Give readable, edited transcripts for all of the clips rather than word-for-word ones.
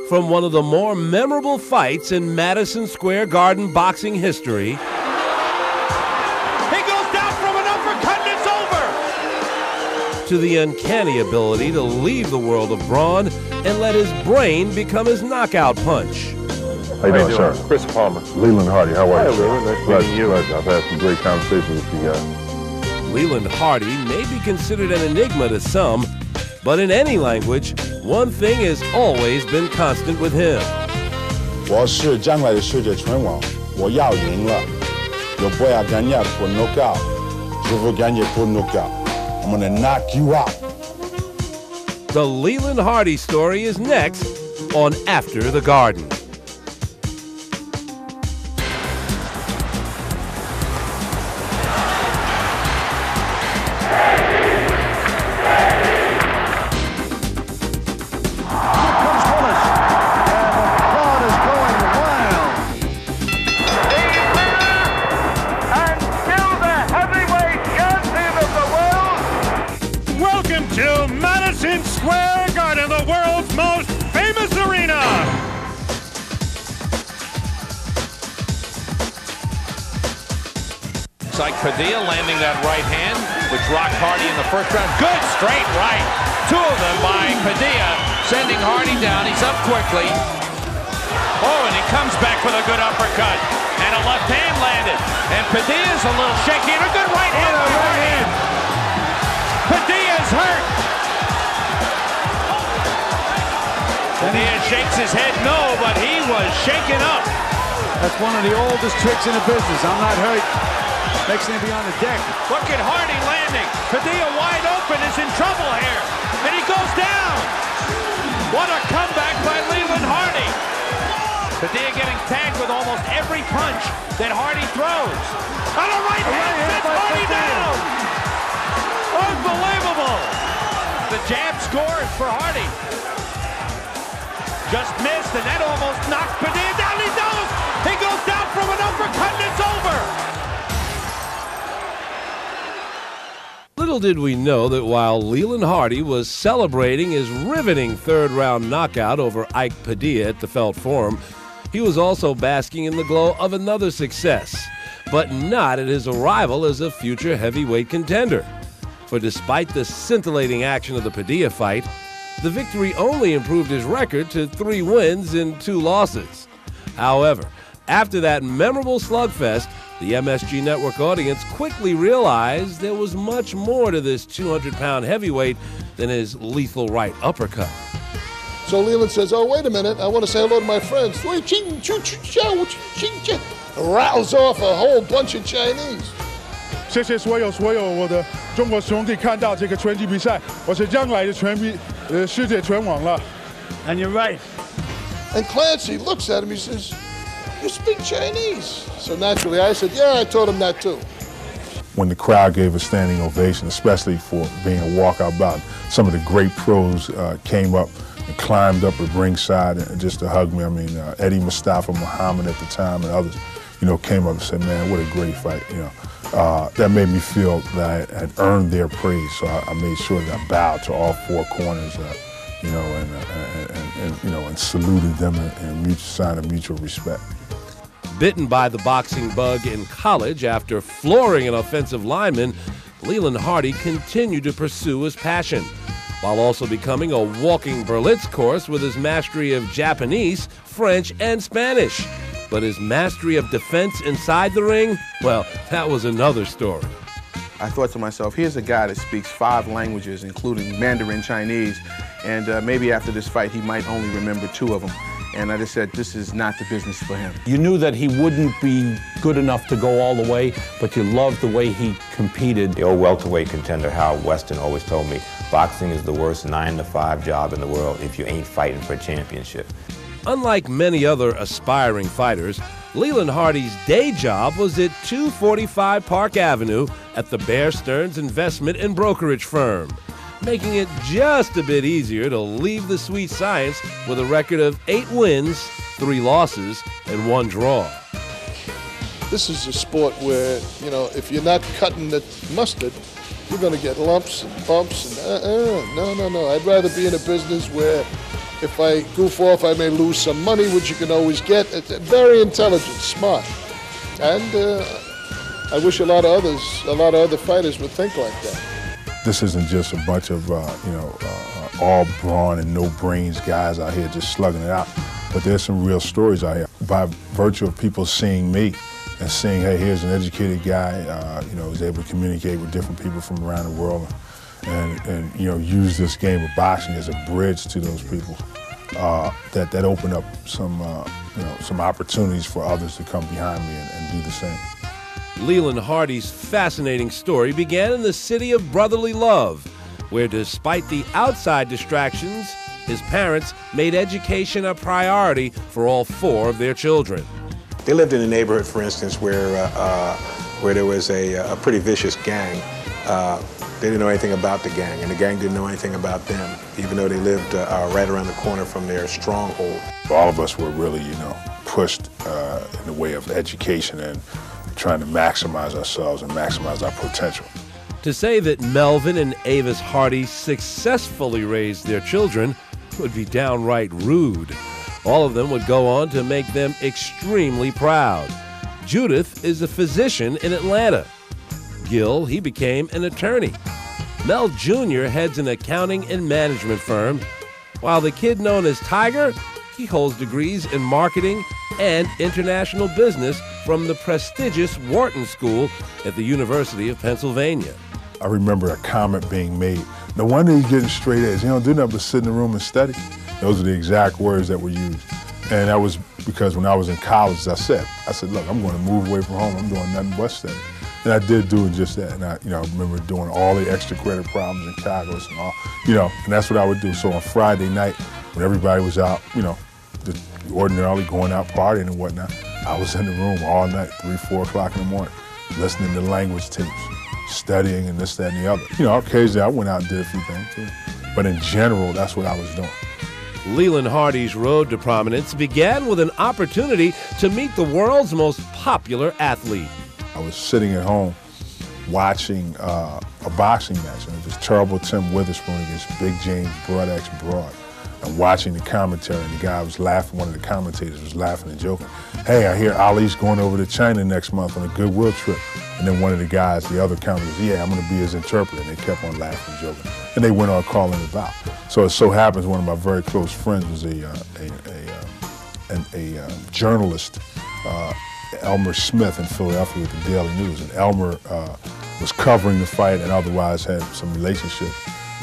from one of the more memorable fights in Madison Square Garden boxing history. He goes down from an uppercut and it's over! To the uncanny ability to leave the world of brawn and let his brain become his knockout punch. How you doing, sir? Chris Palmer. Leland Hardy, how are you, sir? Leland. Nice meeting you. Pleasure. I've had some great conversations with you guys. Leland Hardy may be considered an enigma to some, but in any language, one thing has always been constant with him. 我是将来的世界拳王，我要赢了。Eu vou ganhar por nocaut. Je veux gagner pour nocaut. I'm gonna knock you out. The Leland Hardy story is next on After the Garden. To Madison Square Garden, the world's most famous arena. It's like Padilla landing that right hand, which rocked Hardy in the first round. Good straight right. Two of them by Padilla, sending Hardy down. He's up quickly. Oh, and he comes back with a good uppercut. And a left hand landed. And Padilla's a little shaky. And a good right hand by Hardy. Padilla's hurt. Padilla shakes his head no, but he was shaken up. That's one of the oldest tricks in the business. I'm not hurt. Next thing be on the deck. Look at Hardy landing. Padilla wide open is in trouble here. And he goes down. What a comeback by Leland Hardy. Padilla getting tagged with almost every punch that Hardy throws. On a right hand sets Hardy down. Unbelievable! The jab scores for Hardy. Just missed, and that almost knocked Padilla down. He knows! He goes down from an uppercut, and it's over! Little did we know that while Leland Hardy was celebrating his riveting third-round knockout over Ike Padilla at the Felt Forum, he was also basking in the glow of another success, but not at his arrival as a future heavyweight contender. For despite the scintillating action of the Padilla fight, the victory only improved his record to 3 wins and 2 losses. However, after that memorable slugfest, the MSG Network audience quickly realized there was much more to this 200-pound heavyweight than his lethal right uppercut. So Leland says, oh, wait a minute, I want to say hello to my friends. Rattles off a whole bunch of Chinese. 谢谢所有我的中国兄弟看到这个拳击比赛，我是将来的世界拳王了。 And you're right. And Clancy looks at him, he says, you speak Chinese. So naturally I said, yeah, I taught him that too. When the crowd gave a standing ovation, especially for being a walkout bout, some of the great pros came up and climbed up at ringside and just to hug me. I mean, Eddie Mustafa Muhammad at the time and others, came up and said, man, what a great fight, That made me feel that I had earned their praise, so I made sure that I bowed to all 4 corners, and saluted them in sign of mutual respect. Bitten by the boxing bug in college after flooring an offensive lineman, Leland Hardy continued to pursue his passion, while also becoming a walking Berlitz course with his mastery of Japanese, French, and Spanish. But his mastery of defense inside the ring, well, that was another story. I thought to myself, here's a guy that speaks 5 languages, including Mandarin Chinese, and maybe after this fight he might only remember 2 of them. And I just said, this is not the business for him. You knew that he wouldn't be good enough to go all the way, but you loved the way he competed. The old welterweight contender Howard Weston always told me, boxing is the worst 9-to-5 job in the world if you ain't fighting for a championship. Unlike many other aspiring fighters, Leland Hardy's day job was at 245 Park Avenue at the Bear Stearns Investment and Brokerage Firm, making it just a bit easier to leave the sweet science with a record of 8 wins, 3 losses, and 1 draw. This is a sport where, if you're not cutting the mustard, you're going to get lumps and bumps. And no. I'd rather be in a business where If I goof off, I may lose some money, which you can always get. It's very intelligent, smart. And I wish a lot of other fighters would think like that. This isn't just a bunch of, all brawn and no brains guys out here just slugging it out. But there's some real stories out here. By virtue of people seeing me and seeing, hey, here's an educated guy, who's able to communicate with different people from around the world and use this game of boxing as a bridge to those people. That opened up some opportunities for others to come behind me and do the same. Leland Hardy's fascinating story began in the city of brotherly love, where despite the outside distractions, his parents made education a priority for all 4 of their children. They lived in a neighborhood, for instance, where there was a pretty vicious gang. They didn't know anything about the gang, and the gang didn't know anything about them, even though they lived right around the corner from their stronghold. All of us were really, pushed in the way of education and trying to maximize ourselves and maximize our potential. To say that Melvin and Avis Hardy successfully raised their children would be downright rude. All of them would go on to make them extremely proud. Judith is a physician in Atlanta. Gil, he became an attorney. Mel Jr. heads an accounting and management firm, while the kid known as Tiger, he holds degrees in marketing and international business from the prestigious Wharton School at the University of Pennsylvania. I remember a comment being made, no wonder he's getting straight A's. He don't do nothing but sit in the room and study. Those are the exact words that were used. And that was because when I was in college, I said, look, I'm going to move away from home. I'm doing nothing but study. And I did do just that. And I remember doing all the extra credit problems and calculus and all, and that's what I would do. So on Friday night, when everybody was out, ordinarily going out partying and whatnot, I was in the room all night, 3, 4 o'clock in the morning, listening to language tapes, studying and this, that, and the other. Occasionally I went out and did a few things too. But in general, that's what I was doing. Leland Hardy's road to prominence began with an opportunity to meet the world's most popular athlete. I was sitting at home watching a boxing match, and it was Terrible Tim Witherspoon against Big James Broad X Broad. And watching the commentary, and the guy was laughing, one of the commentators was laughing and joking. Hey, I hear Ali's going over to China next month on a goodwill trip. And then one of the guys, the other commentator, yeah, I'm going to be his interpreter. And they kept on laughing and joking. And they went on calling it out. So it so happens one of my very close friends was a journalist, Elmer Smith in Philadelphia with the Daily News. And Elmer was covering the fight and otherwise had some relationship.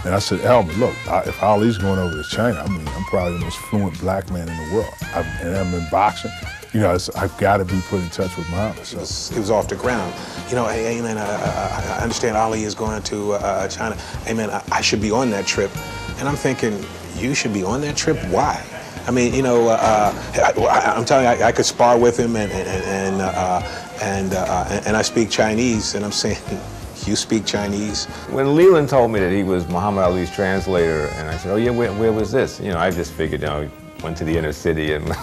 And I said, Elmer, look, if Ali's going over to China, I'm probably the most fluent black man in the world. And I'm in boxing. I've got to be put in touch with Muhammad. So. It was off the ground. Hey, man, I understand Ali is going to China. Hey, man, I should be on that trip. And I'm thinking, you should be on that trip? Why? I mean, I'm telling you, I could spar with him, and I speak Chinese, and I'm saying, you speak Chinese? When Leland told me that he was Muhammad Ali's translator, and I said, oh yeah, where was this? I just figured, he went to the inner city and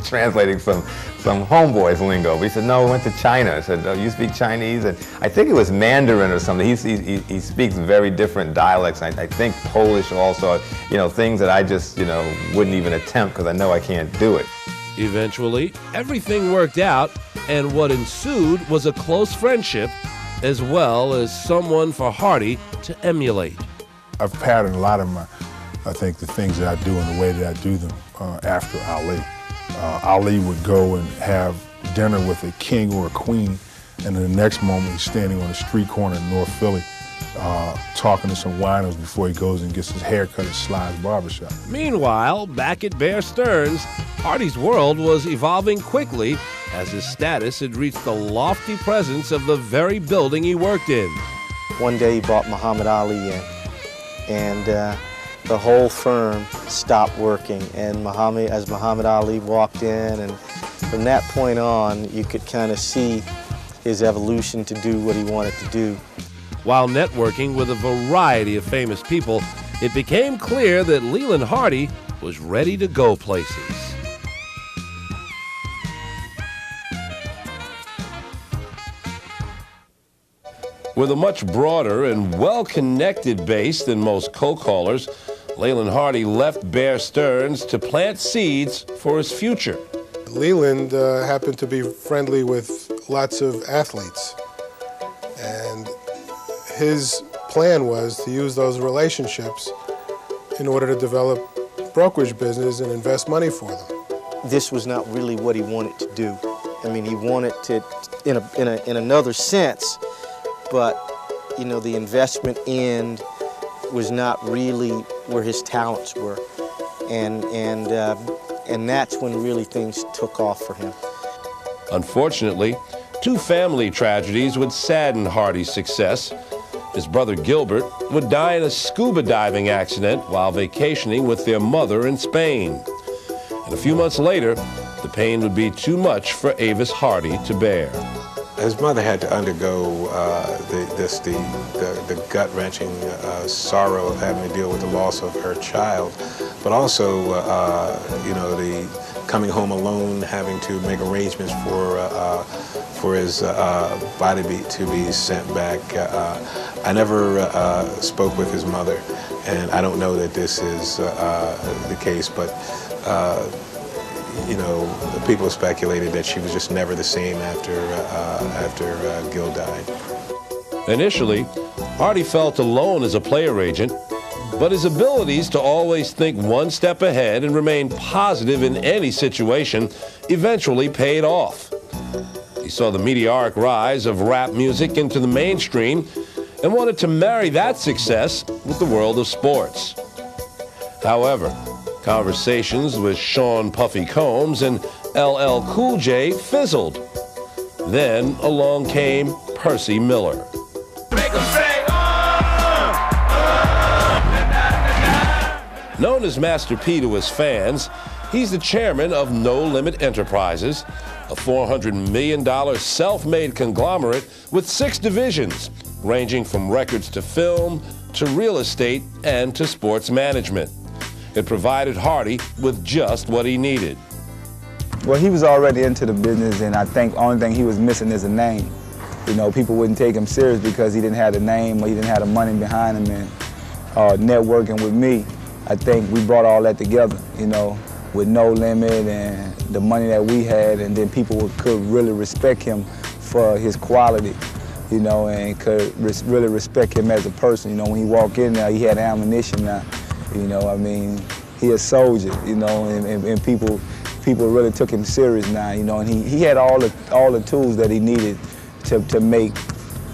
translating some homeboy's lingo. But he said, no, I went to China. I said, oh, you speak Chinese? And I think it was Mandarin or something. He speaks very different dialects. I think Polish also, things that I just, wouldn't even attempt because I know I can't do it. Eventually, everything worked out, and what ensued was a close friendship, as well as someone for Hardy to emulate. I've patterned a lot of I think the things that I do and the way that I do them after Ali. Ali would go and have dinner with a king or a queen, and in the next moment he's standing on a street corner in North Philly talking to some winos before he goes and gets his hair cut at Sly's barbershop. Meanwhile, back at Bear Stearns, Hardy's world was evolving quickly as his status had reached the lofty presence of the very building he worked in. One day he brought Muhammad Ali in, and the whole firm stopped working. And as Muhammad Ali walked in, and from that point on, you could kind of see his evolution to do what he wanted to do. While networking with a variety of famous people, it became clear that Leland Hardy was ready to go places. With a much broader and well-connected base than most co-callers, Leland Hardy left Bear Stearns to plant seeds for his future. Leland happened to be friendly with lots of athletes, and his plan was to use those relationships in order to develop brokerage business and invest money for them. This was not really what he wanted to do. I mean, he wanted to, in another sense, but you know, the investment end was not really where his talents were, and that's when really things took off for him. Unfortunately, two family tragedies would sadden Hardy's success. His brother Gilbert would die in a scuba diving accident while vacationing with their mother in Spain. And a few months later, the pain would be too much for Avis Hardy to bear. His mother had to undergo the gut-wrenching sorrow of having to deal with the loss of her child, but also, you know, the coming home alone, having to make arrangements for his body to be sent back. I never spoke with his mother, and I don't know that this is the case, but you know, people speculated that she was just never the same after Gil died. Initially, Hardy felt alone as a player agent, but his abilities to always think one step ahead and remain positive in any situation eventually paid off. He saw the meteoric rise of rap music into the mainstream and wanted to marry that success with the world of sports. However, conversations with Sean Puffy Combs and LL Cool J fizzled. Then along came Percy Miller. Known as Master P to his fans, he's the chairman of No Limit Enterprises, a $400 million self-made conglomerate with 6 divisions, ranging from records to film, to real estate, and to sports management. It provided Hardy with just what he needed. Well, he was already into the business, and I think the only thing he was missing is a name. You know, people wouldn't take him serious because he didn't have the name or he didn't have the money behind him. And networking with me, I think we brought all that together, you know, with No Limit and the money that we had, and then people could really respect him for his quality, you know, and could really respect him as a person. You know, when he walked in there, he had ammunition now, you know, I mean, he a soldier, you know, and people really took him serious now, you know, and he had all the tools that he needed to make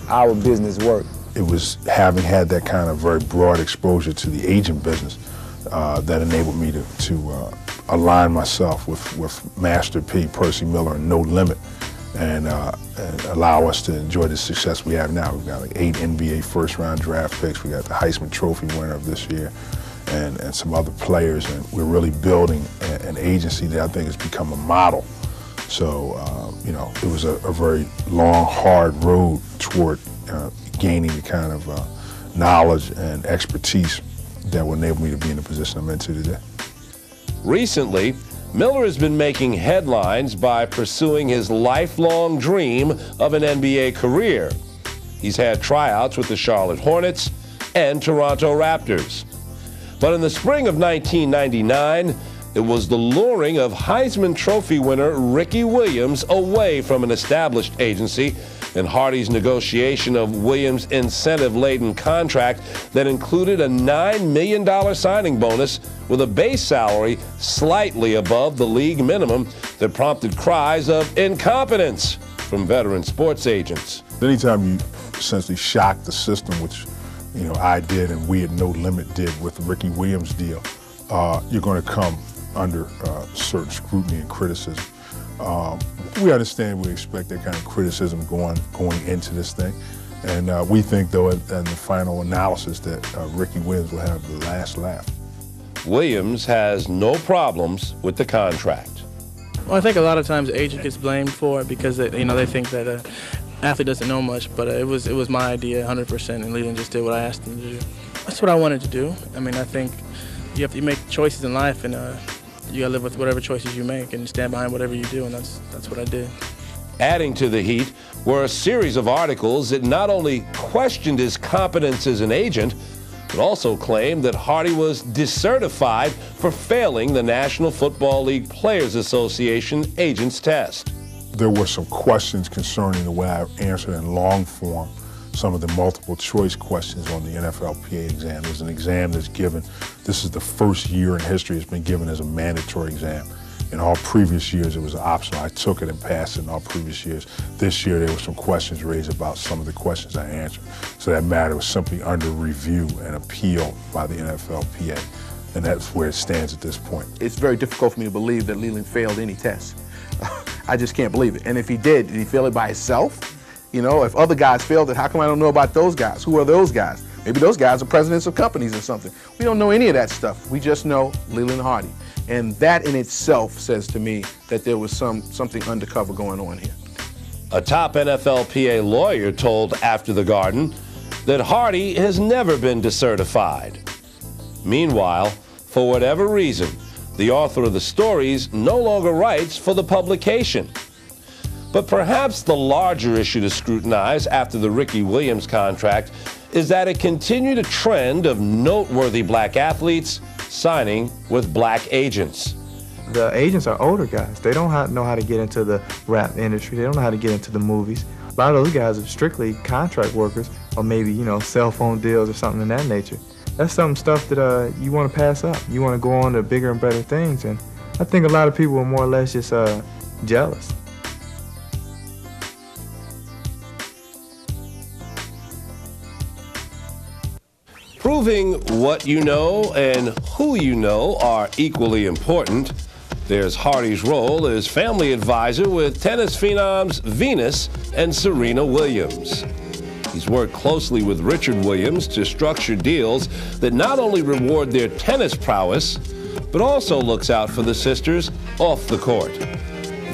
our business work. It was having had that kind of very broad exposure to the agent business that enabled me to align myself with Master P, Percy Miller, and No Limit, and allow us to enjoy the success we have now. We've got like 8 NBA first-round draft picks. We got the Heisman Trophy winner of this year, and some other players, and we're really building an agency that I think has become a model. So, you know, it was a very long, hard road toward gaining the kind of knowledge and expertise that will enable me to be in the position I'm into today. Recently, Miller has been making headlines by pursuing his lifelong dream of an NBA career. He's had tryouts with the Charlotte Hornets and Toronto Raptors. But in the spring of 1999, it was the luring of Heisman Trophy winner Ricky Williams away from an established agency and Hardy's negotiation of Williams' incentive-laden contract that included a $9 million signing bonus with a base salary slightly above the league minimum that prompted cries of incompetence from veteran sports agents. Anytime you essentially shock the system, which, you know, I did and we at No Limit did with the Ricky Williams deal, you're going to come under certain scrutiny and criticism. We understand, we expect that kind of criticism going into this thing. And we think, though, in the final analysis that Ricky Williams will have the last laugh. Williams has no problems with the contract. Well, I think a lot of times the agent gets blamed for it because they think that an athlete doesn't know much, but it was my idea 100%, and Leland just did what I asked him to do. That's what I wanted to do. I mean, I think you make choices in life, and you gotta live with whatever choices you make and stand behind whatever you do, and that's what I did. Adding to the heat were a series of articles that not only questioned his competence as an agent, but also claimed that Hardy was decertified for failing the National Football League Players Association agents test. There were some questions concerning the way I answered in long form some of the multiple choice questions on the NFLPA exam. There's an exam that's given, this is the first year in history it's been given as a mandatory exam. In all previous years, it was optional. I took it and passed it in all previous years. This year, there were some questions raised about some of the questions I answered. So that matter was simply under review and appeal by the NFLPA. And that's where it stands at this point. It's very difficult for me to believe that Leland failed any test. I just can't believe it. And if he did he fail it by himself? You know, if other guys failed it, how come I don't know about those guys? Who are those guys? Maybe those guys are presidents of companies or something. We don't know any of that stuff. We just know Leland Hardy. And that in itself says to me that there was something undercover going on here. A top NFLPA lawyer told After the Garden that Hardy has never been decertified. Meanwhile, for whatever reason, the author of the stories no longer writes for the publication. But perhaps the larger issue to scrutinize after the Ricky Williams contract is that it continued a trend of noteworthy black athletes signing with black agents. The agents are older guys. They don't know how to get into the rap industry. They don't know how to get into the movies. A lot of those guys are strictly contract workers, or maybe, you know, cell phone deals or something in that nature. That's some stuff that you want to pass up. You want to go on to bigger and better things, and I think a lot of people are more or less just jealous. Proving what you know and who you know are equally important. There's Hardy's role as family advisor with tennis phenoms Venus and Serena Williams. He's worked closely with Richard Williams to structure deals that not only reward their tennis prowess, but also looks out for the sisters off the court.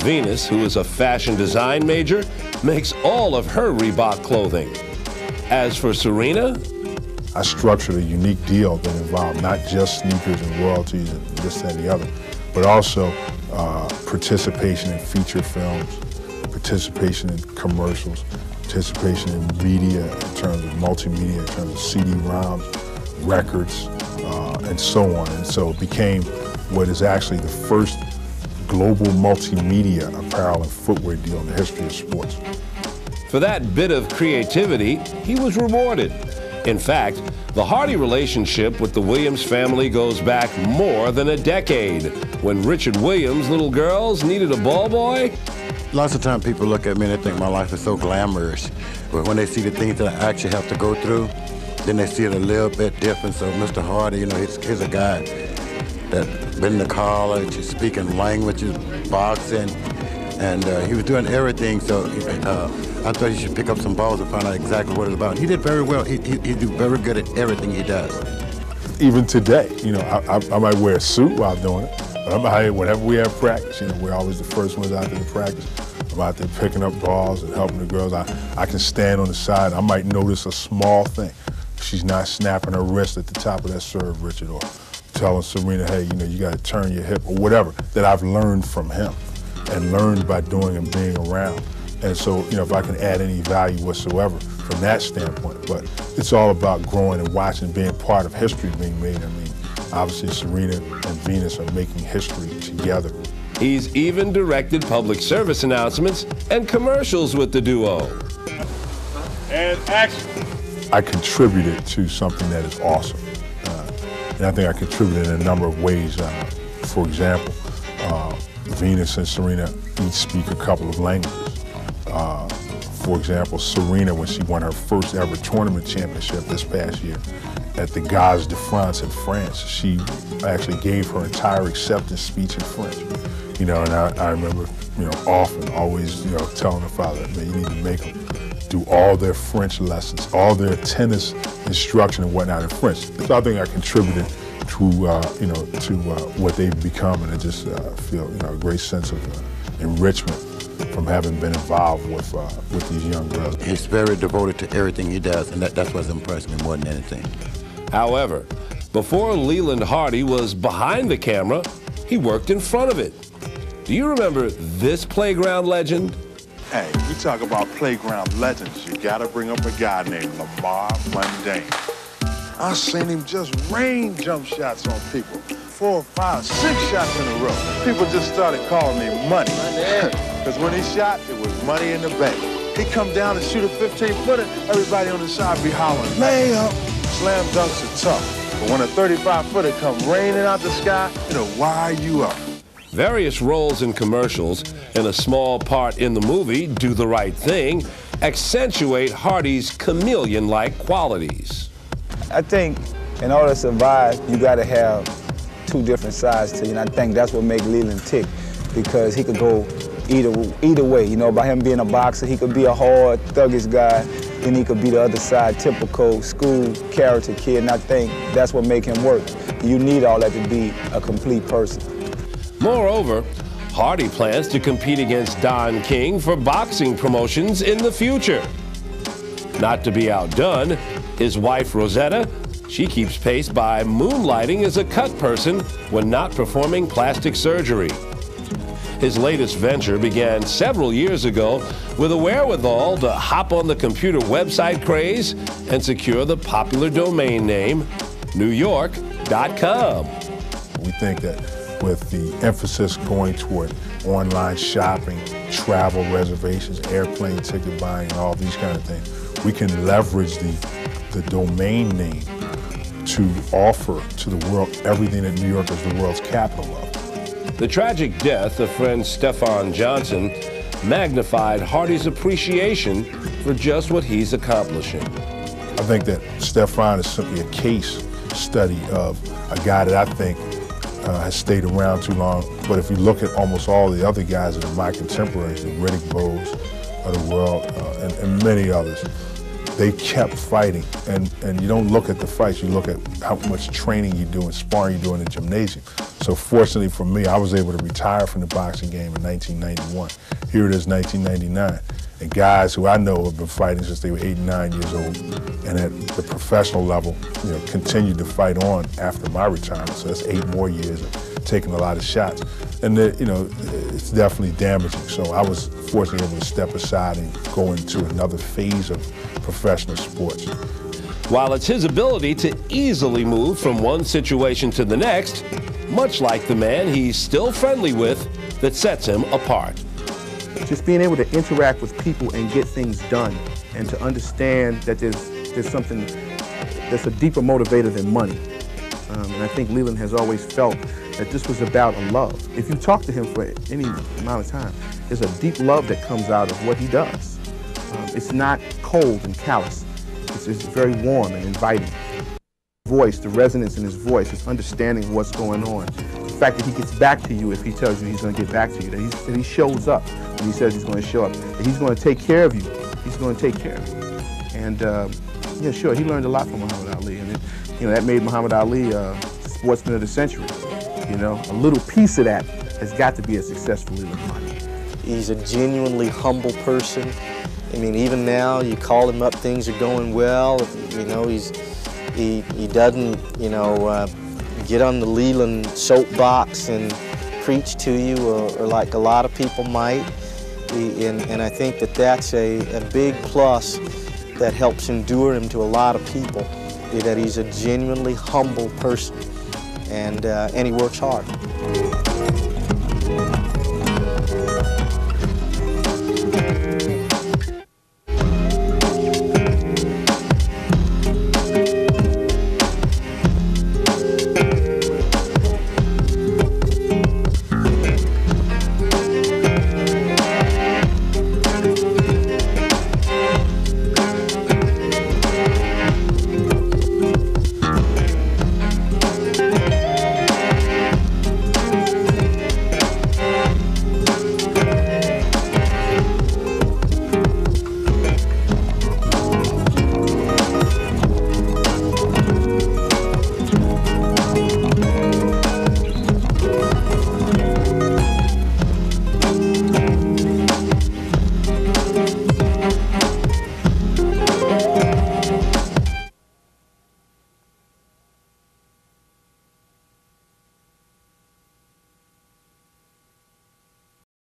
Venus, who is a fashion design major, makes all of her Reebok clothing. As for Serena, I structured a unique deal that involved not just sneakers and royalties and this, that, and the other, but also participation in feature films, participation in commercials, participation in media in terms of multimedia, in terms of CD-ROMs, records, and so on. And so it became what is actually the first global multimedia apparel and footwear deal in the history of sports. For that bit of creativity, he was rewarded. In fact, the Hardy relationship with the Williams family goes back more than a decade, when Richard Williams' little girls needed a ball boy. Lots of times people look at me and they think my life is so glamorous, but when they see the things that I actually have to go through, then they see it a little bit different. So Mr. Hardy, you know, he's a guy that's been to college, he's speaking languages, boxing, and he was doing everything, so I thought he should pick up some balls and find out exactly what it's about. He did very well. He do very good at everything he does. Even today, you know, I might wear a suit while doing it, but I'm out here whenever we have practice. You know, we're always the first ones out there to practice. I'm out there picking up balls and helping the girls. I can stand on the side. I might notice a small thing. She's not snapping her wrist at the top of that serve, Richard, or telling Serena, hey, you know, you got to turn your hip, or whatever, that I've learned from him and learned by doing and being around. And so, you know, if I can add any value whatsoever from that standpoint, but it's all about growing and watching, being part of history being made. I mean, obviously Serena and Venus are making history together. He's even directed public service announcements and commercials with the duo. And action. I contributed to something that is awesome. And I think I contributed in a number of ways. For example, Venus and Serena each speak a couple of languages. For example, Serena, when she won her first ever tournament championship this past year at the Gaz de France in France, she actually gave her entire acceptance speech in French. You know, and I remember, you know, often, always, you know, telling her father, man, you need to make them do all their French lessons, all their tennis instruction and whatnot in French. So I think I contributed to, you know, to what they've become, and I just feel, you know, a great sense of enrichment from having been involved with these young girls. He's very devoted to everything he does, and that's what's impressed me more than anything. However, before Leland Hardy was behind the camera, he worked in front of it. Do you remember this playground legend? Hey, we talk about playground legends. You gotta bring up a guy named Lamar Mundane. I seen him just rain jump shots on people. 4, 5, 6 shots in a row. People just started calling me money. Because when he shot, it was money in the bank. He come down and shoot a 15-footer, everybody on the side be hollering, layup. Slam dunks are tough. But when a 35-footer come raining out the sky, it'll wire you up. Various roles in commercials and a small part in the movie, Do the Right Thing, accentuate Hardy's chameleon-like qualities. I think in order to survive, you got to have two different sides to you, and I think that's what makes Leland tick, because he could go either way. You know, by him being a boxer, he could be a hard, thuggish guy, then he could be the other side, typical school character kid, and I think that's what makes him work. You need all that to be a complete person. Moreover, Hardy plans to compete against Don King for boxing promotions in the future. Not to be outdone, his wife Rosetta, she keeps pace by moonlighting as a cut person when not performing plastic surgery. His latest venture began several years ago with a wherewithal to hop on the computer website craze and secure the popular domain name, NewYork.com. We think that with the emphasis going toward online shopping, travel reservations, airplane ticket buying, and all these kind of things, we can leverage the domain name to offer to the world everything that New York is the world's capital of. The tragic death of friend Stefan Johnson magnified Hardy's appreciation for just what he's accomplishing. I think that Stefan is simply a case study of a guy that I think has stayed around too long. But if you look at almost all the other guys that are my contemporaries, the Riddick Bowes of the world, and many others, they kept fighting. And you don't look at the fights, you look at how much training you do and sparring you do in the gymnasium. So fortunately for me, I was able to retire from the boxing game in 1991. Here it is, 1999. And guys who I know have been fighting since they were 8 and 9 years old, and at the professional level, you know, continued to fight on after my retirement. So that's 8 more years of taking a lot of shots. And you know, it's definitely damaging. So I was fortunately able to step aside and go into another phase of professional sports. While it's his ability to easily move from one situation to the next, much like the man he's still friendly with, that sets him apart. Just being able to interact with people and get things done, and to understand that there's something that's a deeper motivator than money. And I think Leland has always felt that this was about a love. If you talk to him for any amount of time, there's a deep love that comes out of what he does. It's not cold and callous. It's very warm and inviting. Voice, the resonance in his voice, his understanding of what's going on. The fact that he gets back to you if he tells you he's going to get back to you, that he shows up when he says he's going to show up, that he's going to take care of you. He's going to take care of you. And yeah, sure, he learned a lot from Muhammad Ali, and that made Muhammad Ali sportsman of the century. You know, a little piece of that has got to be a successful Leland Hardy. He's a genuinely humble person. I mean, even now, you call him up, things are going well. You know, he doesn't, get on the Leland soapbox and preach to you, or like a lot of people might. And I think that that's a big plus that helps endure him to a lot of people, that he's a genuinely humble person, and he works hard.